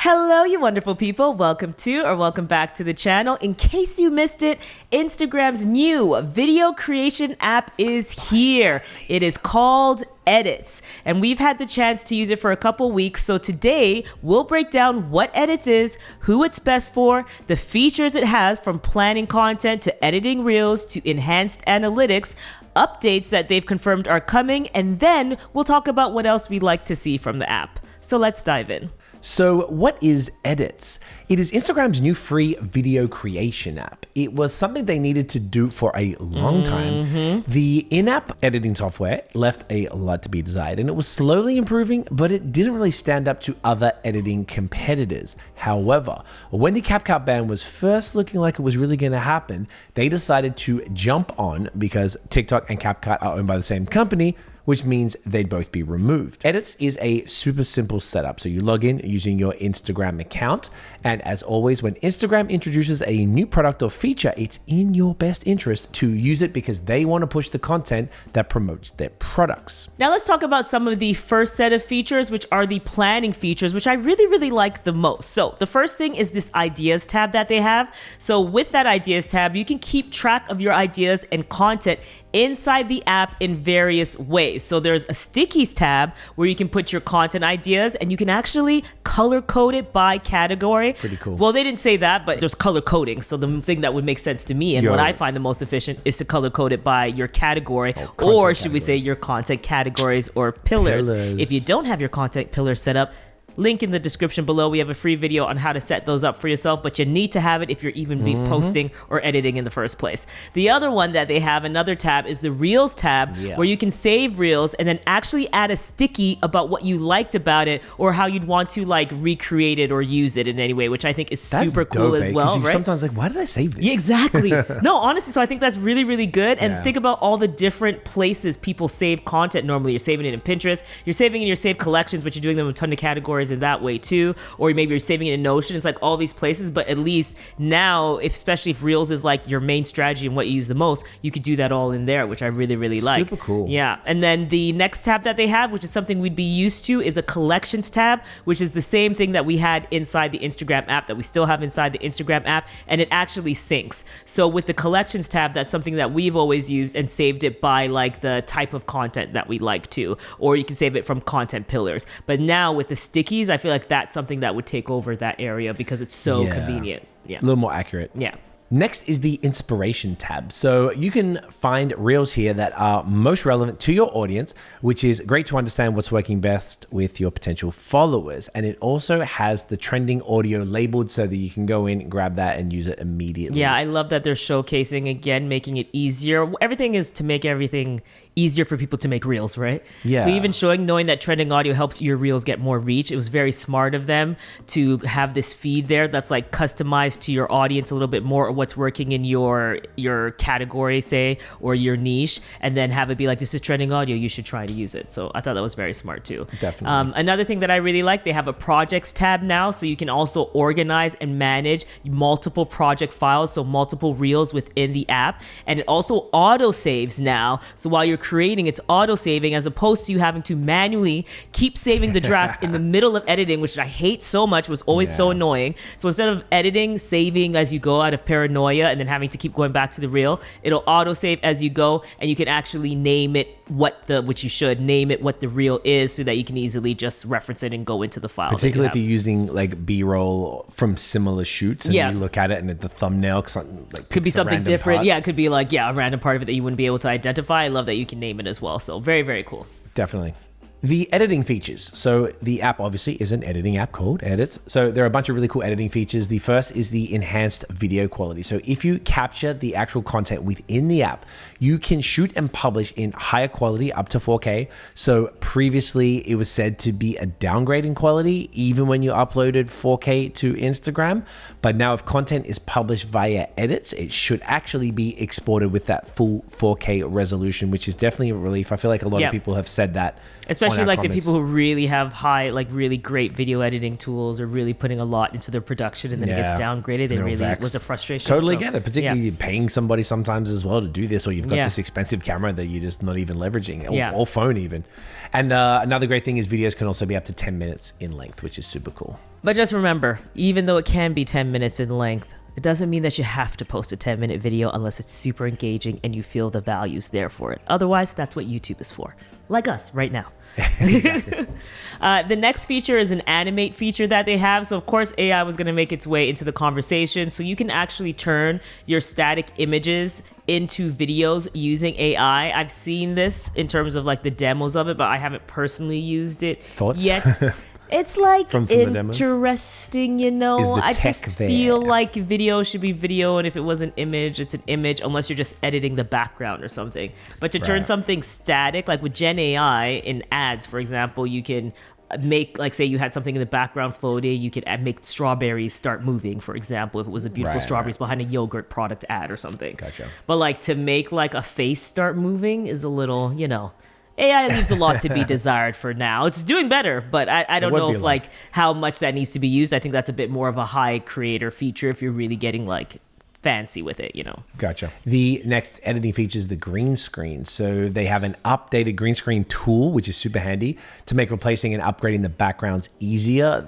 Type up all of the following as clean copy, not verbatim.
Hello, you wonderful people. Welcome back to the channel. In case you missed it, Instagram's new video creation app is here. It is called Edits, and we've had the chance to use it for a couple weeks. So today we'll break down what Edits is, who it's best for, the features it has from planning content to editing reels to enhanced analytics, updates that they've confirmed are coming, and then we'll talk about what else we'd like to see from the app. So let's dive in. So what is Edits? It is Instagram's new free video creation app. It was something they needed to do for a long time. The in-app editing software left a lot to be desired, and it was slowly improving, but it didn't really stand up to other editing competitors. However, when the CapCut ban was first looking like it was really going to happen, they decided to jump on because TikTok and CapCut are owned by the same company, which means they'd both be removed. Edits is a super simple setup. So you log in using your Instagram account. And as always, when Instagram introduces a new product or feature, it's in your best interest to use it because they want to push the content that promotes their products. Now let's talk about some of the first set of features, which are the planning features, which I really like the most. So the first thing is this ideas tab that they have. So with that ideas tab, you can keep track of your ideas and content inside the app in various ways. So there's a stickies tab where you can put your content ideas and you can actually color code it by category. Pretty cool. Well, they didn't say that, but there's color coding. So the thing that would make sense to me and what I find the most efficient is to color code it by your category, or should we say your content categories or pillars. If you don't have your content pillars set up, link in the description below. We have a free video on how to set those up for yourself, but you need to have it if you're even posting or editing in the first place. The other one that they have, another tab, is the Reels tab, where you can save Reels and then actually add a sticky about what you liked about it or how you'd want to like recreate it or use it in any way, which I think is super cool as well, right? Sometimes like, why did I save this? Yeah, exactly. No, honestly, so I think that's really good. And think about all the different places people save content normally. You're saving it in Pinterest, you're saving it in your saved collections, but you're doing them in a ton of categories in that way too, or maybe you're saving it in Notion. It's like all these places, but at least now, especially if Reels is like your main strategy and what you use the most, you could do that all in there, which I really like. Super cool. Yeah. And then the next tab that they have, which is something we'd be used to, is a collections tab, which is the same thing that we had inside the Instagram app, that we still have inside the Instagram app, and it actually syncs. So with the collections tab, that's something that we've always used and saved it by like the type of content that we like to, or you can save it from content pillars. But now with the stickies, I feel like that's something that would take over that area because it's so convenient. Yeah. A little more accurate. Yeah. Next is the inspiration tab. So you can find reels here that are most relevant to your audience, which is great to understand what's working best with your potential followers. And it also has the trending audio labeled so that you can go in, grab that and use it immediately. Yeah, I love that they're showcasing, again, making it easier. Everything is to make everything easier for people to make reels, right? Yeah. So even knowing that trending audio helps your reels get more reach, it was very smart of them to have this feed there that's like customized to your audience a little bit more, or what's working in your category, say, or your niche, and then have it be like, this is trending audio, you should try to use it. So I thought that was very smart too. Definitely. Another thing that I really like, they have a projects tab now, so you can also organize and manage multiple project files, so multiple reels within the app, and it also auto saves now. So while you're creating, it's auto saving, as opposed to you having to manually keep saving the draft in the middle of editing, which I hate so much, was always so annoying. So instead of editing, saving as you go out of paranoia and then having to keep going back to the reel, it'll auto save as you go, and you can actually name it which you should name it what the reel is, so that you can easily just reference it and go into the file. Particularly if you're using like B-roll from similar shoots and you look at it and the thumbnail could be something different. Parts. Yeah, it could be like a random part of it that you wouldn't be able to identify. I love that you can name it as well. So very cool. Definitely. The editing features. So the app obviously is an editing app called Edits. So there are a bunch of really cool editing features. The first is the enhanced video quality. So if you capture the actual content within the app, you can shoot and publish in higher quality up to 4K. So previously it was said to be a downgrade in quality even when you uploaded 4K to Instagram. But now if content is published via Edits, it should actually be exported with that full 4K resolution, which is definitely a relief. I feel like a lot of people have said that. Especially especially our like the comments. people who really have high, like really great video editing tools or really putting a lot into their production and then it gets downgraded. It They're really vexed. was a frustration. Totally So, get it, particularly paying somebody sometimes as well to do this, or you've got Yeah. this expensive camera that you're just not even leveraging, Yeah. or phone even. And another great thing is videos can also be up to 10 minutes in length, which is super cool. But just remember, even though it can be 10 minutes in length, it doesn't mean that you have to post a 10-minute video unless it's super engaging and you feel the value's there for it. Otherwise, that's what YouTube is for. Like us right now. The next feature is an animate feature that they have. So of course AI was going to make its way into the conversation. So you can actually turn your static images into videos using AI. I've seen this in terms of like the demos of it, but I haven't personally used it Thoughts? yet. It's like From the demos? interesting, you know. Is the I tech just there? feel like video should be video, and if it was an image, it's an image, unless you're just editing the background or something. But to turn Right. something static, like with Gen AI in ads, for example, you can make, like, say you had something in the background floating, you could make strawberries start moving, for example, if it was a beautiful Right, strawberries behind a yogurt product ad or something. Gotcha. But like to make like a face start moving is a little, you know. AI leaves a lot to be desired for now. It's doing better, but I don't would know be if a lot. like how much that needs to be used. I think that's a bit more of a high creator feature if you're really getting like fancy with it, you know. Gotcha. The next editing feature is the green screen. So they have an updated green screen tool, which is super handy to make replacing and upgrading the backgrounds easier.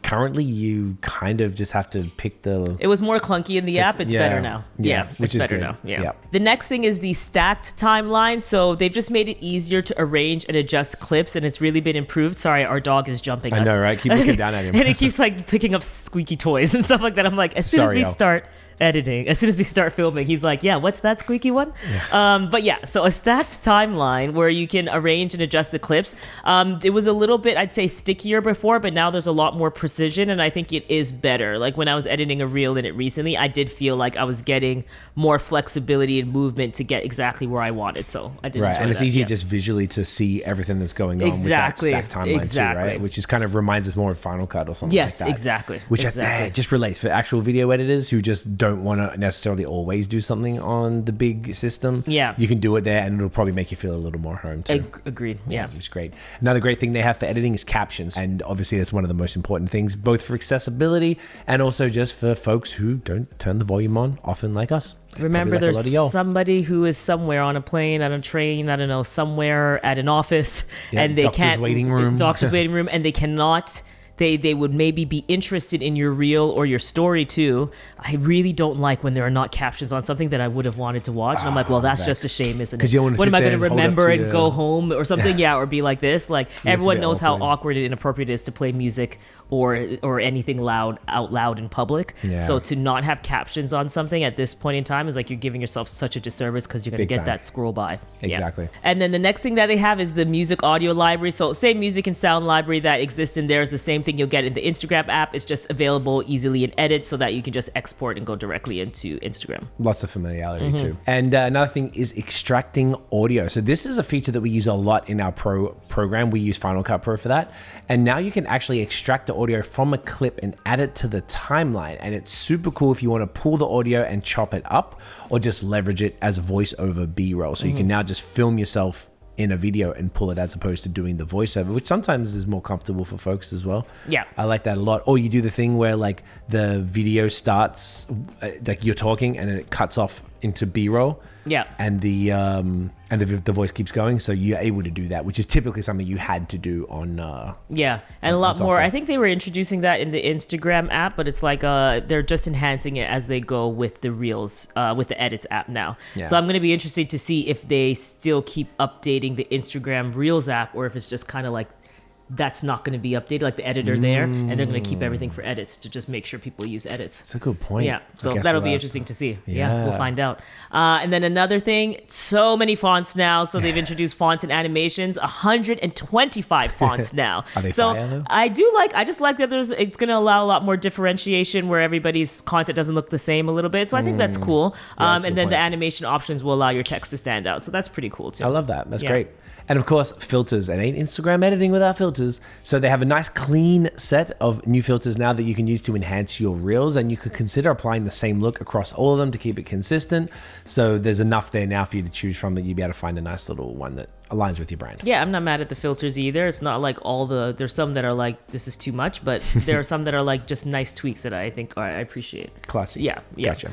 Currently, you kind of just have to pick the... It was more clunky in the app. It's yeah, better now. yeah, Yeah, which it's is better good. now. Yeah. Yeah. The next thing is the stacked timeline. So they've just made it easier to arrange and adjust clips, and it's really been improved. Sorry, our dog is jumping I us. know, right? Keep looking down at him. And it keeps like picking up squeaky toys and stuff like that. I'm like, as soon as Sorry, we Al. start editing, as soon as we start filming, he's like, yeah, what's that squeaky one? But yeah, so a stacked timeline where you can arrange and adjust the clips. It was a little bit, I'd say, stickier before, but now there's a lot more precision, and I think it is better. Like when I was editing a reel in it recently, I did feel like I was getting more flexibility and movement to get exactly where I wanted. So I did Right, enjoy and it's that, easier yeah. just visually to see everything that's going on Exactly, with that stacked timeline exactly. too, right? Which is kind of reminds us more of Final Cut or something Yes, like that. exactly, Which exactly. just relates for actual video editors who just don't want to necessarily always do something on the big system. Yeah. You can do it there and it'll probably make you feel a little more home too. Agreed, yeah. Which is great. Another great thing they have for editing is captions. And obviously that's one of the most important things, both for accessibility and also just for folks who don't turn the volume on often like us. Remember, Probably like a lot of there's y'all. somebody who is somewhere on a plane, on a train, I don't know, somewhere at an office, Yeah, and they doctor's can't waiting room. doctor's waiting room, and they cannot. They would maybe be interested in your reel or your story too. I really don't like when there are not captions on something that I would have wanted to watch, and I'm like, well, that's just a shame, isn't it? 'Cause you don't wanna What sit am I there going to and hold up remember to and the- go home or something? Yeah, or be like this. Like everyone bit knows how awkward. awkward and inappropriate it is to play music or anything loud out loud in public. Yeah. So to not have captions on something at this point in time is like you're giving yourself such a disservice because you're going to Big get time. that scroll by. Yeah. Exactly. And then the next thing that they have is the music audio library. So same music and sound library that exists in there is the same thing you'll get in the Instagram app. It's just available easily in edit so that you can just export and go directly into Instagram. Lots of familiarity too. And another thing is extracting audio. So this is a feature that we use a lot in our Pro program. We use Final Cut Pro for that. And now you can actually extract the audio from a clip and add it to the timeline. And it's super cool if you want to pull the audio and chop it up or just leverage it as a voiceover B-roll. So you can now just film yourself in a video and pull it as opposed to doing the voiceover, which sometimes is more comfortable for folks as well. Yeah. I like that a lot. Or you do the thing where like the video starts, like you're talking and then it cuts off into B-roll. Yeah. And the voice keeps going, so you're able to do that, which is typically something you had to do on. Yeah, and a lot more. software. I think they were introducing that in the Instagram app, but it's like they're just enhancing it as they go with the Reels, with the Edits app now. Yeah. So I'm going to be interested to see if they still keep updating the Instagram Reels app, or if it's just kind of like that's not going to be updated, like the editor there, and they're going to keep everything for edits to just make sure people use edits. It's a good point. Yeah, I so guess that'll we'll be have interesting to see. Yeah. Yeah, we'll find out. And then another thing, so many fonts now. So they've introduced fonts and animations, 125 fonts now. Are they so fire, though? I just like that it's going to allow a lot more differentiation where everybody's content doesn't look the same a little bit. So I think that's cool. that's a And good then the point. animation options will allow your text to stand out. So that's pretty cool too. I love that. That's Yeah. great. And of course, filters. It ain't Instagram editing without filters. So they have a nice clean set of new filters now that you can use to enhance your reels, and you could consider applying the same look across all of them to keep it consistent. So there's enough there now for you to choose from that you'll be able to find a nice little one that aligns with your brand. Yeah, I'm not mad at the filters either. It's not like there's some that are like, this is too much, but there are some that are like just nice tweaks that I think I appreciate. Classy. Yeah. Gotcha.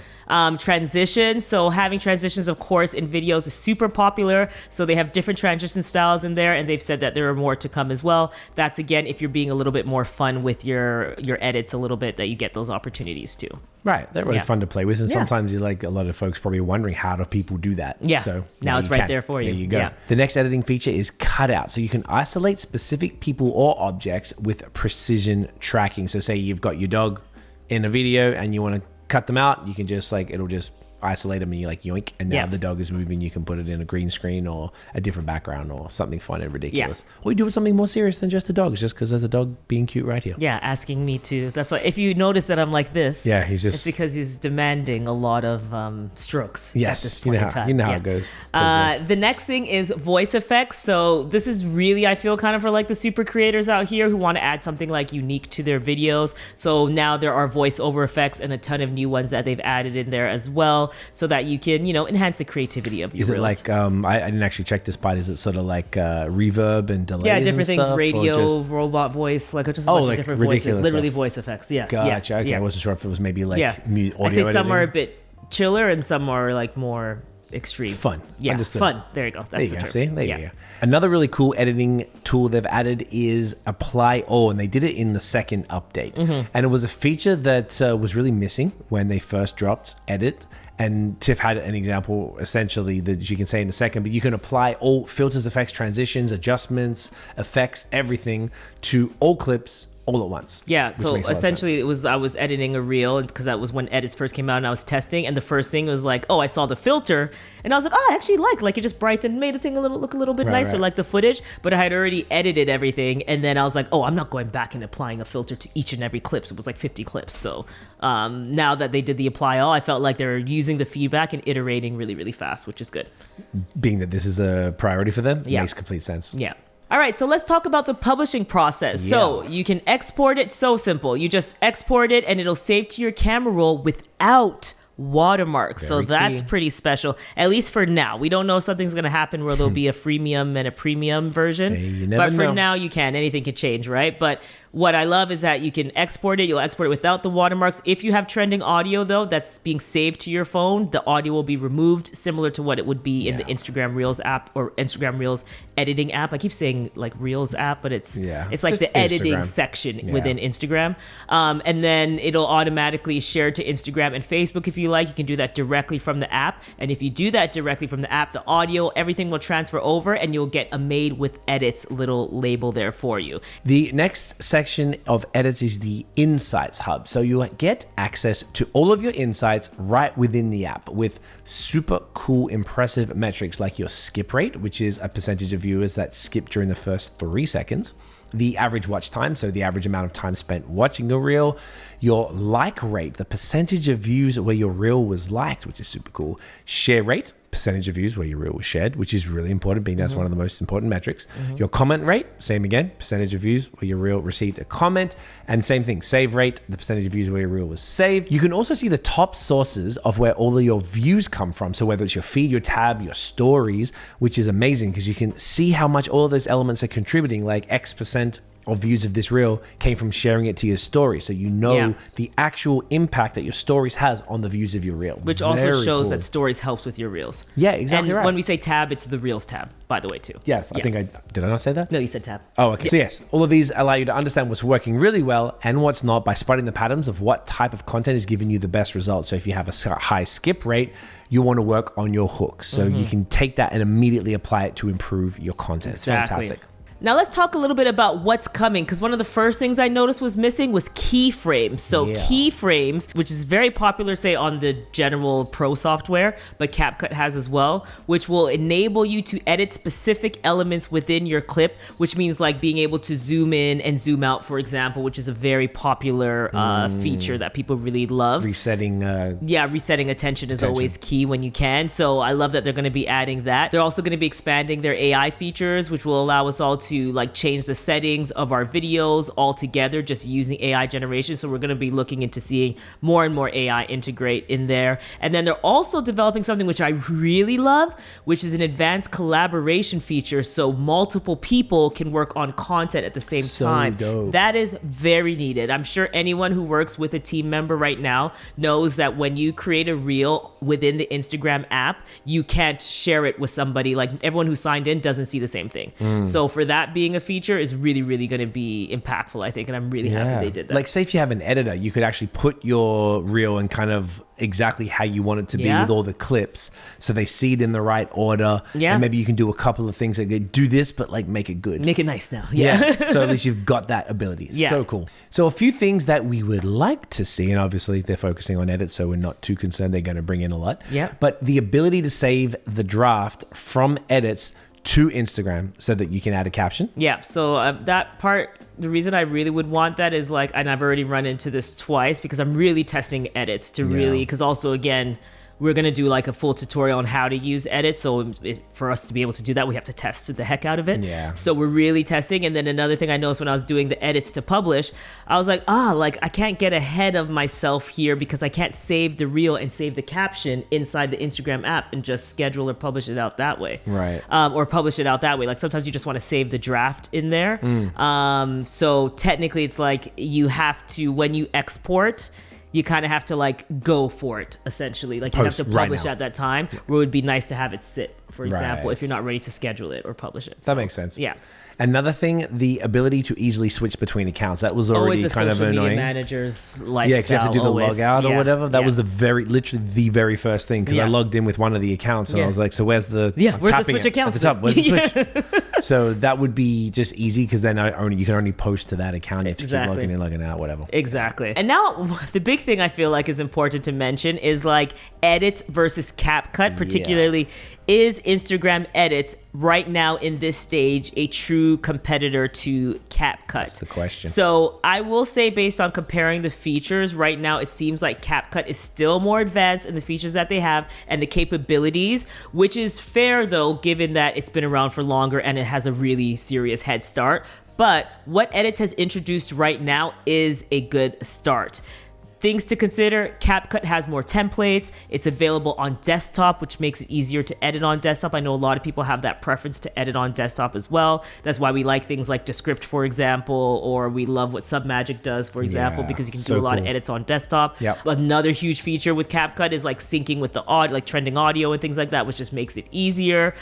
Transitions. So having transitions, of course, in videos is super popular. So they have different transition styles in there, and they've said that there are more to come as well. That's, again, if you're being a little bit more fun with your edits a little bit, that you get those opportunities too. Right. They're really fun to play with. And sometimes you're like, a lot of folks probably wondering, how do people do that? Yeah. So now it's right there for you. There you go. Yeah. The next editing feature is cutout. So you can isolate specific people or objects with precision tracking. So say you've got your dog in a video and you want to cut them out, you can just like, it'll just isolate them and you like yoink, and now the dog is moving. You can put it in a green screen or a different background or something fun and ridiculous. Or you do something more serious than just a dog. It's just because there's a dog being cute right here. Yeah, asking me to. That's why if you notice that I'm like this, it's because he's demanding a lot of strokes. Yes, at this point in time. You know how it goes. The next thing is voice effects. So this is really, I feel, kind of for like the super creators out here who want to add something like unique to their videos. So now there are voiceover effects and a ton of new ones that they've added in there as well, so that you can, enhance the creativity of your reels. Is it like, I didn't actually check this part, is it sort of like reverb and delays? Yeah, different things, stuff, radio, robot voice, like just a bunch of different voices, literally stuff. Voice effects. Yeah. Gotcha. Okay, I wasn't sure if it was maybe like audio I say some editing. are a bit chiller and some are like more extreme. Fun. Yeah, Understood. fun. There you go. That's there you the go. term. See? There you go. Another really cool editing tool they've added is Apply All, and they did it in the second update. And it was a feature that was really missing when they first dropped Edit. And Tiff had an example, essentially, that you can say in a second, but you can apply all filters, effects, transitions, adjustments, effects, everything to all clips all at once. Yeah, so essentially I was editing a reel because that was when edits first came out and I was testing, and the first thing was like, I saw the filter and I was like, I actually like it just brightened, made the thing look a little bit nicer, like the footage, but I had already edited everything, and then I was like, I'm not going back and applying a filter to each and every clip. So it was like 50 clips. So now that they did the apply all, I felt like they were using the feedback and iterating really, really fast, which is good. Being that this is a priority for them, makes complete sense. Yeah. All right, so let's talk about the publishing process. Yeah. So you can export it, so simple. You just export it and it'll save to your camera roll without watermarks. So that's pretty special, at least for now. We don't know if something's going to happen where there'll be a freemium and a premium version. You never but for know. now, you can. Anything can change, right? But what I love is that you can export it. You'll export it without the watermarks. If you have trending audio, though, that's being saved to your phone, the audio will be removed, similar to what it would be in the Instagram Reels app or Instagram Reels editing app. I keep saying like Reels app, but it's like the editing section within Instagram. And then it'll automatically share to Instagram and Facebook if you like. You can do that directly from the app. And if you do that directly from the app, the audio, everything will transfer over and you'll get a made with edits little label there for you. The next section of edits is the Insights Hub. So you get access to all of your insights right within the app with super cool, impressive metrics like your skip rate, which is a percentage of viewers that skip during the first 3 seconds. The average watch time, so the average amount of time spent watching a reel, your like rate, the percentage of views where your reel was liked, which is super cool, share rate, percentage of views where your reel was shared, which is really important, being that's one of the most important metrics. Your comment rate, same again, percentage of views where your reel received a comment, and same thing, save rate, the percentage of views where your reel was saved. You can also see the top sources of where all of your views come from. So whether it's your feed, your tab, your stories, which is amazing because you can see how much all of those elements are contributing, like X% of views of this reel came from sharing it to your story. So you know the actual impact that your stories has on the views of your reel. Which also shows that stories helps with your reels. Yeah, exactly and when we say tab, it's the reels tab, by the way, too. Yes, I think did I not say that? No, you said tab. Oh, okay. So yes, all of these allow you to understand what's working really well and what's not by spotting the patterns of what type of content is giving you the best results. So if you have a high skip rate, you want to work on your hooks. So you can take that and immediately apply it to improve your content. It's fantastic. Now let's talk a little bit about what's coming, because one of the first things I noticed was missing was keyframes. So keyframes, which is very popular, say, on the general pro software, but CapCut has as well, which will enable you to edit specific elements within your clip, which means like being able to zoom in and zoom out, for example, which is a very popular feature that people really love. Resetting attention is always key when you can. So I love that they're going to be adding that. They're also going to be expanding their AI features, which will allow us all to like change the settings of our videos altogether just using AI generation. So we're going to be looking into seeing more and more AI integrate in there. And then they're also developing something which I really love, which is an advanced collaboration feature, so multiple people can work on content at the same time. Dope. That is very needed. I'm sure anyone who works with a team member right now knows that when you create a reel within the Instagram app, you can't share it with somebody. Like everyone who signed in doesn't see the same thing. So for that being a feature is really, really going to be impactful, I think. And I'm really happy they did that. Like say if you have an editor, you could actually put your reel and kind of exactly how you want it to be with all the clips, so they see it in the right order. And maybe you can do a couple of things that do this, but like make it good. Make it nice now. So at least you've got that ability. So cool. So a few things that we would like to see, and obviously they're focusing on edit, so we're not too concerned. They're going to bring in a lot. But the ability to save the draft from edits to Instagram so that you can add a caption. So that part, the reason I really would want that is like, and I've already run into this twice because I'm really testing edits to really, because also again, we're going to do like a full tutorial on how to use edits. So for us to be able to do that, we have to test the heck out of it. So we're really testing. And then another thing I noticed when I was doing the edits to publish, I was like, like I can't get ahead of myself here because I can't save the reel and save the caption inside the Instagram app and just schedule or publish it out that way. Or publish it out that way. Like sometimes you just want to save the draft in there. So technically it's like you have to, when you export, you kind of have to like go for it essentially. Like you have to publish at that time, where it would be nice to have it sit, for example, if you're not ready to schedule it or publish it. That makes sense. Another thing, the ability to easily switch between accounts. That was already kind of annoying. Media manager's lifestyle. Because you have to do the log out or whatever. That was literally the very first thing, because I logged in with one of the accounts and I was like, so where's the switch account at the top? Where's the switch? So that would be just easy, because then you can only post to that account. You have to keep logging in, logging out, whatever. Exactly. And now the big thing I feel like is important to mention is like edits versus CapCut, particularly. Is Instagram edits right now in this stage a true competitor to CapCut? That's the question. So I will say, based on comparing the features, right now it seems like CapCut is still more advanced in the features that they have and the capabilities, which is fair though, given that it's been around for longer and it has a really serious head start. But what Edits has introduced right now is a good start. Things to consider: CapCut has more templates. It's available on desktop, which makes it easier to edit on desktop. I know a lot of people have that preference to edit on desktop as well. That's why we like things like Descript, for example, or we love what Submagic does, for example, because you can do a lot of edits on desktop. Another huge feature with CapCut is like syncing with the audio, like trending audio and things like that, which just makes it easier.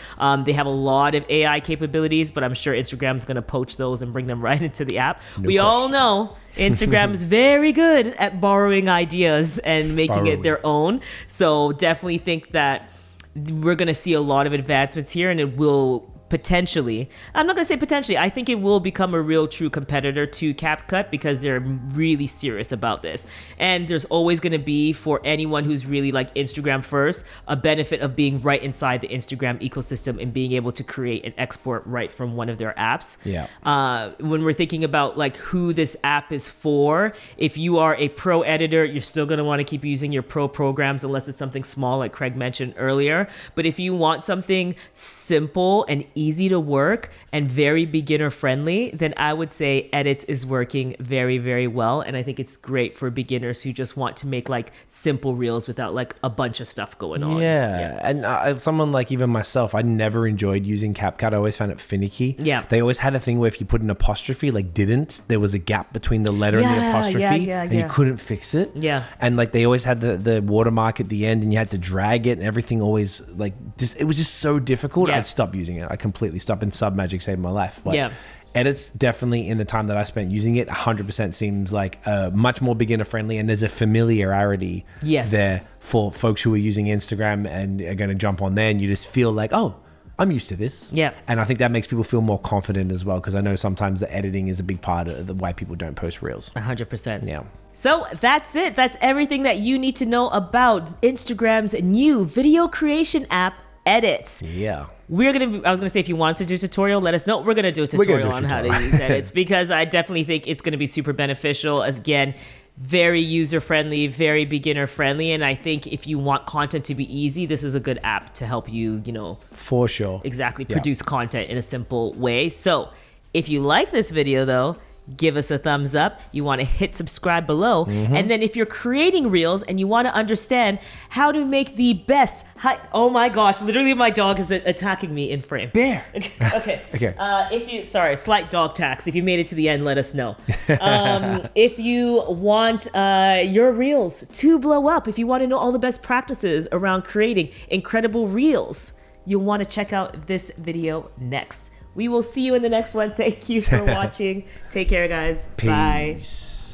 They have a lot of AI capabilities, but I'm sure Instagram's going to poach those and bring them right into the app. We all know Instagram is very good at borrowing ideas and making it their own. So definitely think that we're going to see a lot of advancements here, and it will potentially, I'm not going to say potentially, I think it will become a real true competitor to CapCut, because they're really serious about this. And there's always going to be, for anyone who's really like Instagram first, a benefit of being right inside the Instagram ecosystem and being able to create and export right from one of their apps. When we're thinking about like who this app is for, if you are a pro editor, you're still going to want to keep using your pro programs unless it's something small like Craig mentioned earlier. But if you want something simple and easy to work and very beginner friendly, then I would say Edits is working very, very well. And I think it's great for beginners who just want to make like simple reels without like a bunch of stuff going on. And someone like even myself, I never enjoyed using CapCut. I always found it finicky. They always had a thing where if you put an apostrophe, like there was a gap between the letter and the apostrophe, and you couldn't fix it. And like they always had the watermark at the end, and you had to drag it, and everything always like it was just so difficult. I'd stop using it. I completely stopped, and Submagic saved my life. But Edits, definitely in the time that I spent using it, 100% seems like much more beginner friendly, and there's a familiarity there for folks who are using Instagram and are going to jump on there, and you just feel like, oh, I'm used to this. And I think that makes people feel more confident as well, because I know sometimes the editing is a big part of why people don't post reels. 100%. So that's it. That's everything that you need to know about Instagram's new video creation app, Edits. I was gonna say, if you want us to do a tutorial, let us know. We're gonna do a tutorial on how to use Edits, because I definitely think it's gonna be super beneficial. As again, very user friendly, very beginner friendly, and I think if you want content to be easy, this is a good app to help you, for sure, produce content in a simple way. So If you like this video though, give us a thumbs up. You want to hit subscribe below. And then if you're creating reels and you want to understand how to make the best oh my gosh, literally my dog is attacking me in frame. Bear. Okay. Okay. Sorry, slight dog tax. If you made it to the end, let us know. If you want your reels to blow up, if you want to know all the best practices around creating incredible reels, you'll want to check out this video next. We will see you in the next one. Thank you for watching. Take care, guys. Bye. Peace.